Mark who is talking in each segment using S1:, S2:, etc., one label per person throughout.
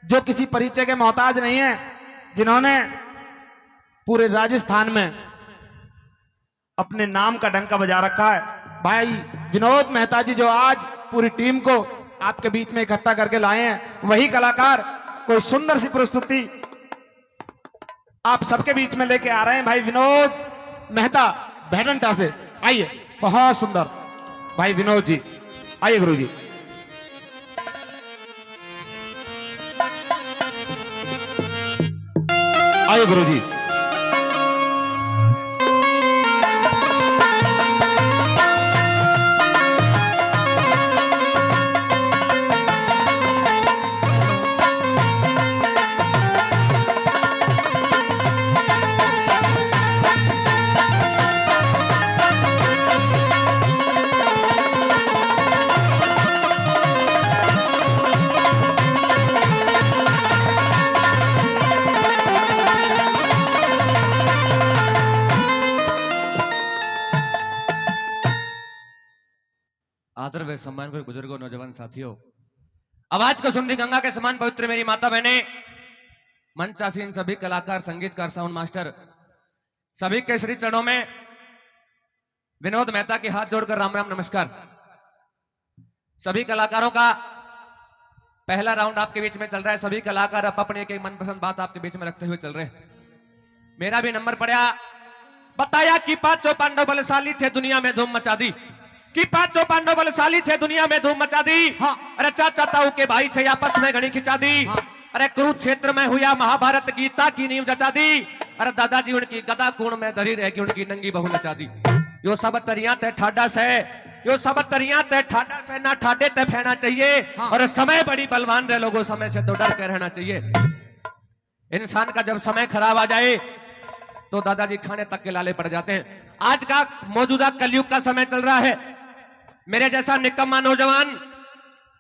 S1: जो किसी परिचय के मोहताज नहीं है, जिन्होंने पूरे राजस्थान में अपने नाम का डंका बजा रखा है। भाई विनोद मेहता जी जो आज पूरी टीम को आपके बीच में इकट्ठा करके लाए हैं, वही कलाकार कोई सुंदर सी प्रस्तुति आप सबके बीच में लेके आ रहे हैं। भाई विनोद मेहता भेडंटा से, आइए। बहुत सुंदर भाई विनोद जी, आइए गुरु जी। आइए गुरु जी।
S2: आदर व सम्मान को बुजुर्गों, नौजवान साथियों, आवाज को सुन रही गंगा के समान पवित्र मेरी माता बहने, मंचासीन सभी कलाकार, संगीतकार, साउंड मास्टर, सभी के श्री चरणों में विनोद मेहता के हाथ जोड़कर राम राम नमस्कार। सभी कलाकारों का पहला राउंड आपके बीच में चल रहा है। सभी कलाकार अपने एक मनपसंद बात आपके बीच में रखते हुए चल रहे हैं। मेरा भी नंबर पड़ा, बताया कि पांचों पांडव बलशाली थे, दुनिया में धूम मचा दी। कि पांचों पांडव बलशाली थे, दुनिया में धूम मचा दी।
S1: हाँ।
S2: अरे चाचा ताऊ के भाई थे, आपस में घड़ी खिंचा दी।
S1: हाँ।
S2: अरे कुरुक्षेत्र में हुआ महाभारत, गीता की नींव जचा दी। अरे दादाजी उनकी गदा कोण में धरी रह के उनकी नंगी बहू नचा दी। यो सब तरिया ते ठाडा से, यो सब तरिया ते ठाडा से, ना ठाडे ते फेना चाहिए।
S1: हाँ।
S2: और समय बड़ी बलवान रहे लोगों, समय से तो डर के रहना चाहिए। इंसान का जब समय खराब आ जाए तो दादाजी खाने तक के लाले पड़ जाते हैं। आज का मौजूदा कलयुग का समय चल रहा है। मेरे जैसा निकम्मा नौजवान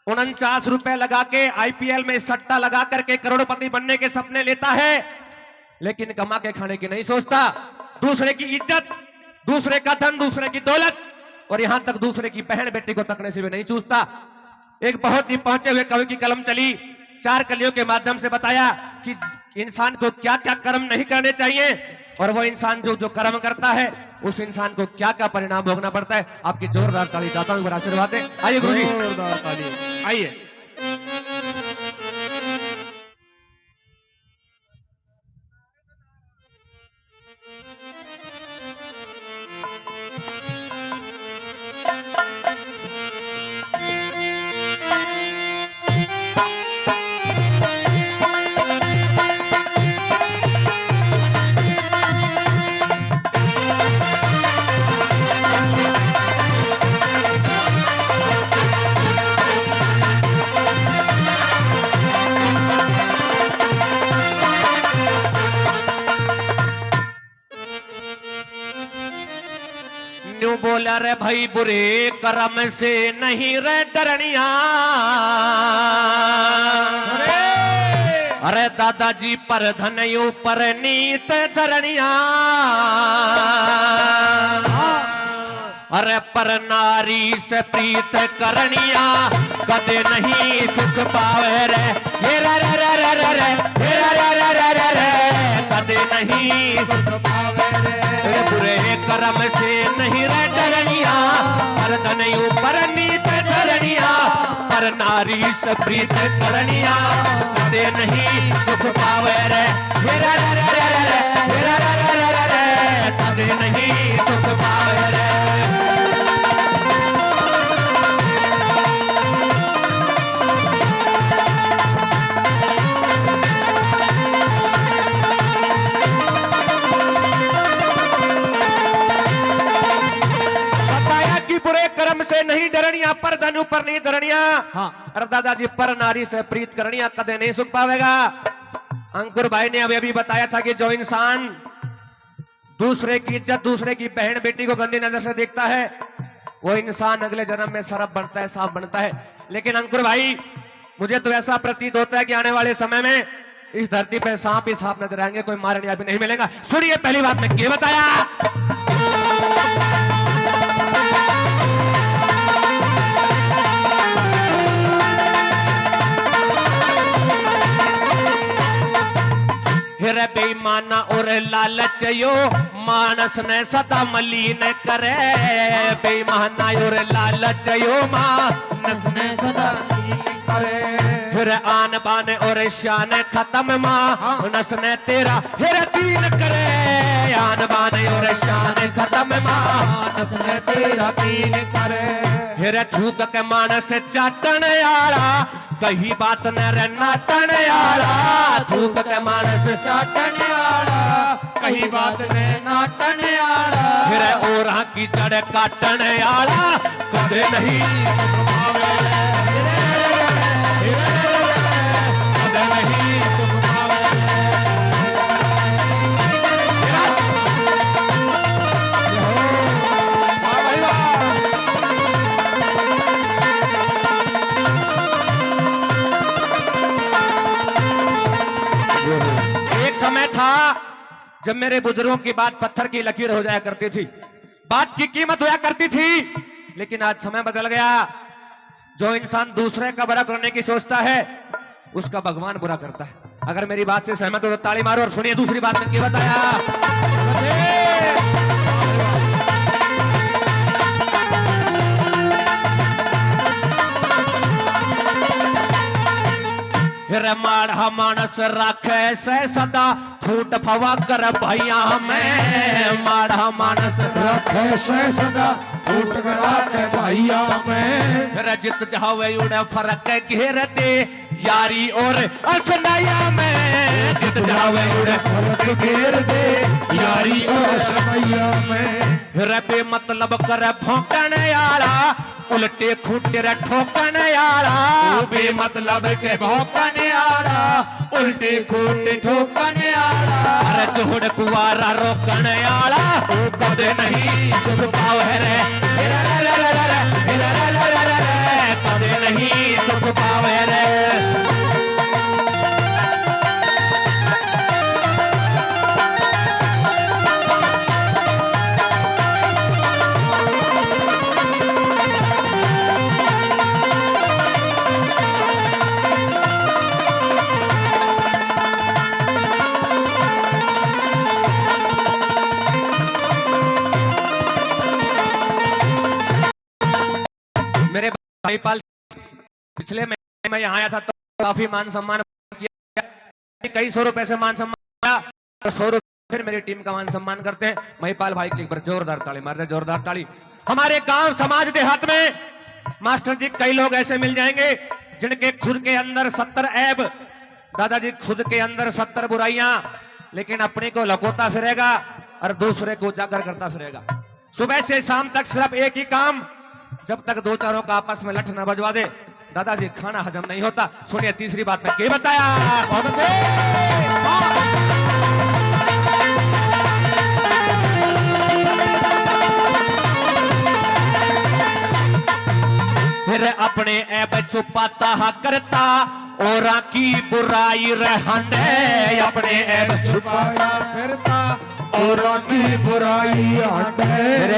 S2: 49 रुपए लगा के आईपीएल में सट्टा लगा करके करोड़पति बनने के सपने लेता है, लेकिन कमा के खाने की नहीं सोचता। दूसरे की इज्जत, दूसरे का धन, दूसरे की दौलत और यहां तक दूसरे की बहन बेटी को तकने से भी नहीं चूसता। एक बहुत ही पहुंचे हुए कवि की कलम चली, 4 कलियों के माध्यम से बताया कि इंसान को क्या क्या कर्म नहीं करने चाहिए और वो इंसान जो कर्म करता है उस इंसान को क्या क्या परिणाम भोगना पड़ता है। आपकी जोरदार ताली चाहता हूं, आशीर्वाद है। आइए गुरु जी,
S1: जोरदार ताली, आइए।
S2: न्यू बोला रे भाई बुरे कर्म से नहीं रे डरनिया। अरे दादाजी पर धन ऊपर नीत धरनिया। अरे पर नारी से प्रीत करनिया, कदे नहीं सुख पावे रे। हे रे रे रे रे रे रे, हे रे रे रे रे रे रे, कदे नहीं सुख पावे रे। बुरे कर्म से नहीं रे डरनिया, पर धन ऊपर नीत धरनिया। पर नारी से प्रीत करनिया, कदे नहीं सुख पावे रे। हे रे रे रे रे रे, हे रे रे रे रे रे, कदे नहीं सुख पावे रे। नहीं डरनिया, पर धन ऊपर नहीं धरनिया।
S1: हाँ।
S2: अरे दादाजी पर नारी से प्रीत करनिया, कदे नहीं सुख पावेगा। अंकुर भाई ने अभी बताया था कि जो इंसान दूसरे की इज्जत, दूसरे की बहन बेटी को गंदी नजर से देखता है, वो इंसान अगले जन्म में सरप बनता है, सांप बनता है। लेकिन अंकुर भाई, मुझे तो ऐसा प्रतीत होता है कि आने वाले समय में इस धरती पे सांप ही सांप नजर आएंगे, कोई मारने भी नहीं मिलेगा। सुनिए पहली बात मैं क्या बताया। फिर बेईमाना और लालच यो मानस ने सदा मलिन करे, बेईमाना और लालच यो मानस ने सदा मलिन करे। फिर आन बान और शान खत्म मानस ने तेरा फिर दीन करे, आन बान और शान खत्म मानस ने तेरा दीन करे। फिर थूक के मानस चाटन आला कही बात न रे नाटन आला, थूक के मानस
S3: चाटन आला कही बात ने नाटन आला।
S2: फिर और की जड़ काटन आला कदे नहीं सुख पावे, कदे नहीं सुख पावे। एक समय था जब मेरे बुजुर्गों की बात पत्थर की लकीर हो जाया करती थी, बात की कीमत होया करती थी। लेकिन आज समय बदल गया। जो इंसान दूसरे का बुरा करने की सोचता है उसका भगवान बुरा करता है। अगर मेरी बात से सहमत हो तो ताली मारो और सुनिए दूसरी बात में क्या बताया। फिर माढ़ा मानस राखे से सदा फूट फवा कर भैया में, माढ़ा मानस
S3: रखे से सदा फूट करा के भैया में।
S2: फिर जित जावे उड़े फरक घेर दे यारी और असनया में, जित जावे उड़े
S3: फरक घेर दे यारी और समैया में।
S2: फिर बेमतलब कर भौंकन आला उल्टे खूटे रे ठोकन आला,
S3: बेमतलब के भौंकन आला उल्टे खूटे ठोकन आला।
S2: अरे जोड़ कुआरा रोकन आला कदे नहीं सुख पावे रे, कदे नहीं सुख पावे रे। मेरे भाई पाल पिछले महीने में यहाँ आया था तो काफी मान सम्मान किया, कई 100 रुपए से मान सम्मान आया और 100 रुपए फिर मेरी टीम का मान सम्मान करते हैं। महिपाल भाई के पर जोरदार ताली मार दे, जोरदार ताली। हमारे गांव समाज देहात में मास्टर जी कई लोग ऐसे मिल जाएंगे जिनके खुद के अंदर 70 ऐब, दादाजी खुद के अंदर 70 बुराइयां, लेकिन अपने को लकोता फिरेगा और दूसरे को उजागर करता फिरेगा। सुबह से शाम तक सिर्फ एक ही काम, जब तक दो चारों का आपस में लठ न बजवा दे दादाजी खाना हजम नहीं होता। सुनिए तीसरी बात में क्या बताया। फिर अपने ऐब छुपाता करता और की बुराई रहने, अपने ऐब
S3: छुपाया करता और की बुराई हटे।
S2: फिर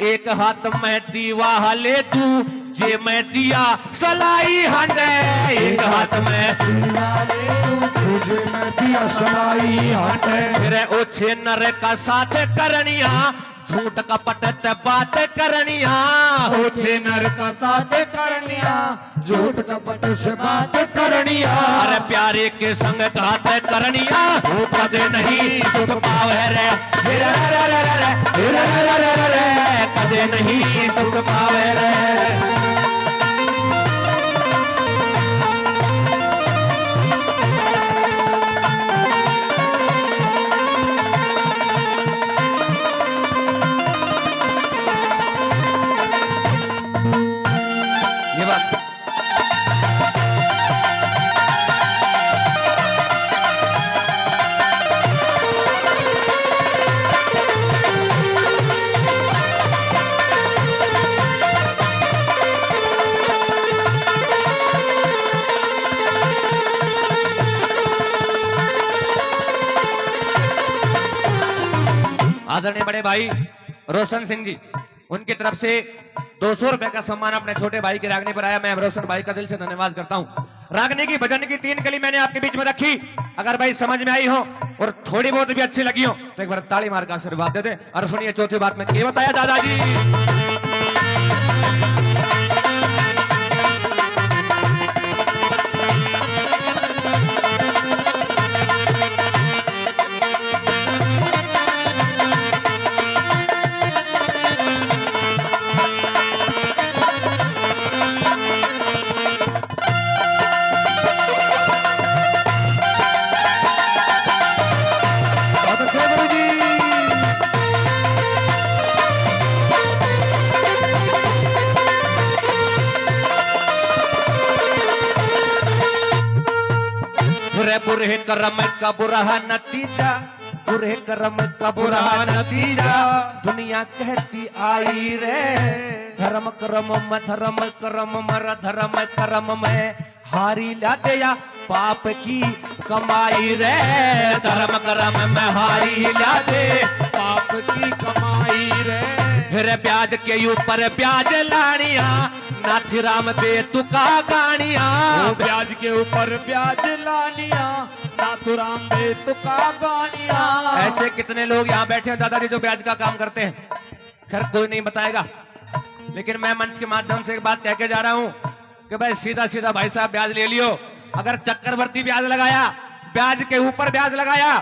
S2: एक हाथ में दीवा ले तू जे मैं दिया सलाई हंडे, एक हाथ में
S3: तुझे मैं दिया सलाई हटे।
S2: फिर ओछे नर का साथ करनिया झूठ कपट ते बात करनिया,
S3: ओछे नर का साथ करनिया झूठ कपट से बात करनिया।
S2: अरे प्यारे के संग घात करनिया कदे नहीं सुख पावे रे, कदे नहीं सुख पावे रे। ये बात आदरणीय बड़े भाई रोशन सिंह जी, उनकी तरफ से 200 रुपए का सम्मान अपने छोटे भाई की रागनी पर आया। मैं रोशन भाई का दिल से धन्यवाद करता हूं। रागनी की भजन की 3 कली मैंने आपके बीच में रखी। अगर भाई समझ में आई हो और थोड़ी बहुत भी अच्छी लगी हो तो एक बार ताली मार का आशीर्वाद दे दे। और सुनिए चौथी बात में क्या बताया दादाजी। बहुत अच्छे गुरुजी। बुरे कर्म का बुरा नतीजा, बुरे कर्म का बुरा नतीजा दुनिया कहती आई रे। धर्म कर्म मर धर्म कर्म में हारी ला दिया पाप की कमाई रे। धर्म कर्म में हारी ला दे
S3: पाप की कमाई रे।
S2: फिर ब्याज के ऊपर ब्याज लानिया नाथीराम बेतुका गानिया।
S3: ब्याज के ऊपर ब्याज लानिया नाथुराम बेतुका गानिया।
S2: ऐसे कितने लोग यहाँ बैठे हैं दादाजी जो ब्याज का काम करते हैं। खैर कोई नहीं बताएगा, लेकिन मैं मंच के माध्यम से एक बात कह के जा रहा हूं कि भाई सीधा सीधा भाई साहब ब्याज ले लियो। अगर चक्रवर्ती ब्याज लगाया, ब्याज के ऊपर ब्याज लगाया,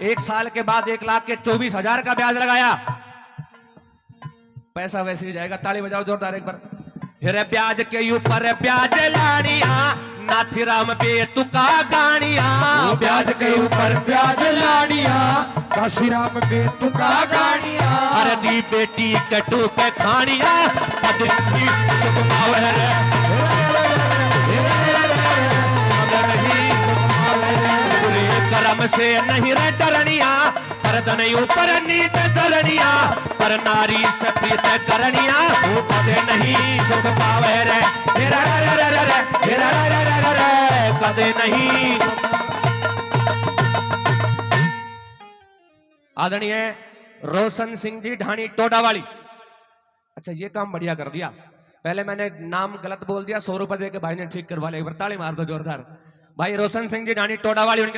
S2: एक साल के बाद 1,24,000 का ब्याज लगाया, पैसा वैसे ही जाएगा। ताली बजाओ जोरदार एक बार। फिर ब्याज के ऊपर ब्याज लानिया नाथीराम बेतुका गानिया।
S3: ब्याज के ऊपर ब्याज लानिया काशीराम बेतुका गानिया।
S2: हर दी बेटी कटू पे खानिया पदवी सुख पावे रे। बुरे कर्म से नहीं रे डरनिया पर धन ऊपर नीत धरनिया। पर नारी से प्रीत करनिया कदे नहीं सुख पावे रे। कदे नहीं। आदरणीय रोशन सिंह जी ढाणी टोडावाली। अच्छा ये काम बढ़िया कर दिया। पहले मैंने नाम गलत बोल दिया, 100 रुपए देके भाई ने ठीक करवा लिया। एक बार ताली मार दो जोरदार। भाई रोशन सिंह जी ढाणी टोडावाली उनके